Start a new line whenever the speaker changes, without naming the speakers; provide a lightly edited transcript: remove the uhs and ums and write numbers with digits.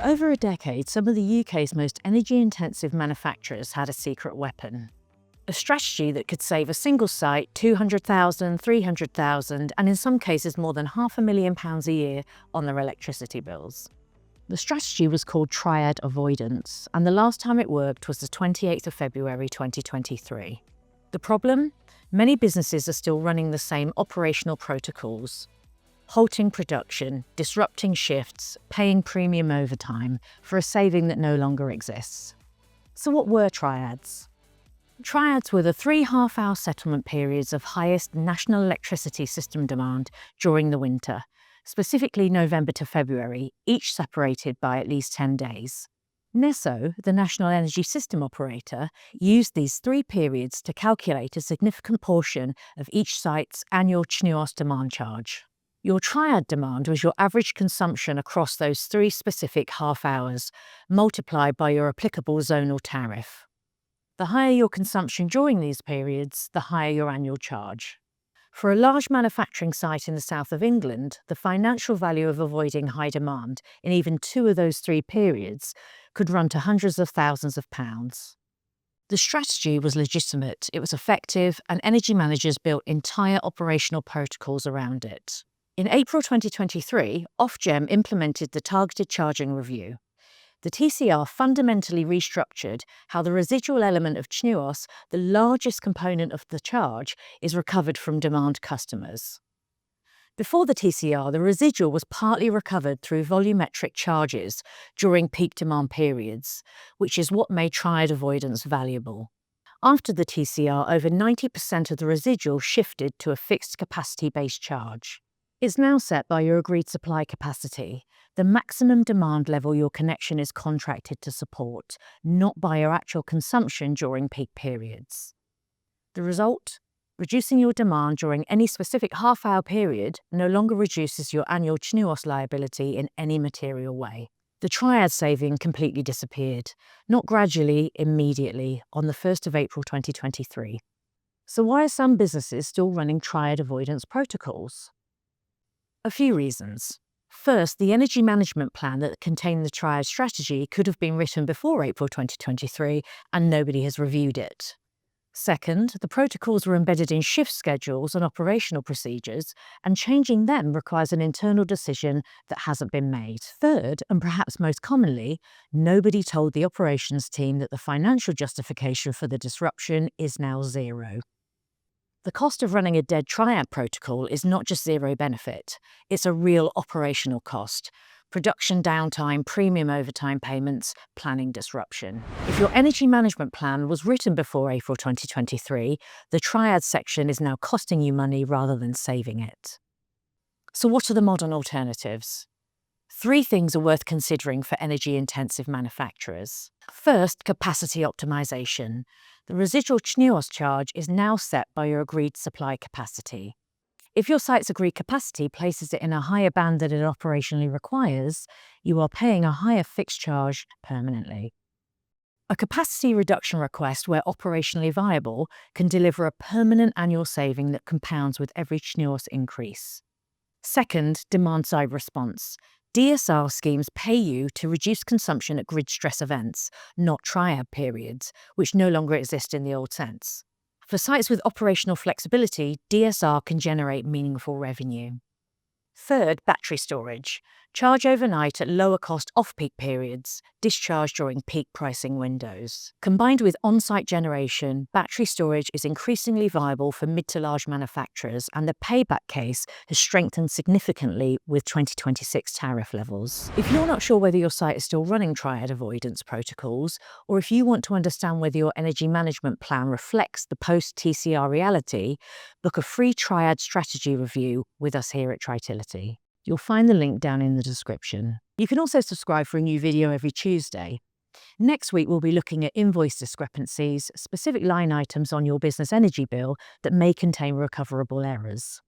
For over a decade, some of the UK's most energy-intensive manufacturers had a secret weapon. A strategy that could save a single site £200,000, £300,000 and in some cases more than £500,000 a year on their electricity bills. The strategy was called Triad avoidance, and the last time it worked was the 28th of February 2023. The problem? Many businesses are still running the same operational protocols. Halting production, disrupting shifts, paying premium overtime for a saving that no longer exists. So what were triads? Triads were the 3 half-hour settlement periods of highest national electricity system demand during the winter, specifically November to February, each separated by at least 10 days. NESO, the National Energy System Operator, used these 3 periods to calculate a significant portion of each site's annual CHNUOS demand charge. Your triad demand was your average consumption across those 3 specific half hours, multiplied by your applicable zonal tariff. The higher your consumption during these periods, the higher your annual charge. For a large manufacturing site in the south of England, the financial value of avoiding high demand in even 2 of those 3 periods could run to hundreds of thousands of pounds. The strategy was legitimate, it was effective, and energy managers built entire operational protocols around it. In April 2023, Ofgem implemented the Targeted Charging Review. The TCR fundamentally restructured how the residual element of CHNUOS, the largest component of the charge, is recovered from demand customers. Before the TCR, the residual was partly recovered through volumetric charges during peak demand periods, which is what made triad avoidance valuable. After the TCR, over 90% of the residual shifted to a fixed capacity-based charge. It's now set by your agreed supply capacity, the maximum demand level your connection is contracted to support, not by your actual consumption during peak periods. The result? Reducing your demand during any specific half-hour period no longer reduces your annual CHNUOS liability in any material way. The triad saving completely disappeared, not gradually, immediately, on the 1st of April 2023. So why are some businesses still running triad avoidance protocols? A few reasons. First, the energy management plan that contained the triad strategy could have been written before April 2023 and nobody has reviewed it. Second, the protocols were embedded in shift schedules and operational procedures, and changing them requires an internal decision that hasn't been made. Third, and perhaps most commonly, nobody told the operations team that the financial justification for the disruption is now zero. The cost of running a dead triad protocol is not just zero benefit, it's a real operational cost. Production downtime, premium overtime payments, planning disruption. If your energy management plan was written before April 2023, the triad section is now costing you money rather than saving it. So what are the modern alternatives? 3 things are worth considering for energy-intensive manufacturers. First, capacity optimization. The residual CHNUOS charge is now set by your agreed supply capacity. If your site's agreed capacity places it in a higher band than it operationally requires, you are paying a higher fixed charge permanently. A capacity reduction request, where operationally viable, can deliver a permanent annual saving that compounds with every CHNUOS increase. Second, demand-side response. DSR schemes pay you to reduce consumption at grid stress events, not triad periods, which no longer exist in the old sense. For sites with operational flexibility, DSR can generate meaningful revenue. Third, battery storage. Charge overnight at lower cost off-peak periods, discharge during peak pricing windows. Combined with on-site generation, battery storage is increasingly viable for mid to large manufacturers, and the payback case has strengthened significantly with 2026 tariff levels. If you're not sure whether your site is still running triad avoidance protocols, or if you want to understand whether your energy management plan reflects the post-TCR reality, book a free triad strategy review with us here at Tritility. You'll find the link down in the description. You can also subscribe for a new video every Tuesday. Next week, we'll be looking at invoice discrepancies, specific line items on your business energy bill that may contain recoverable errors.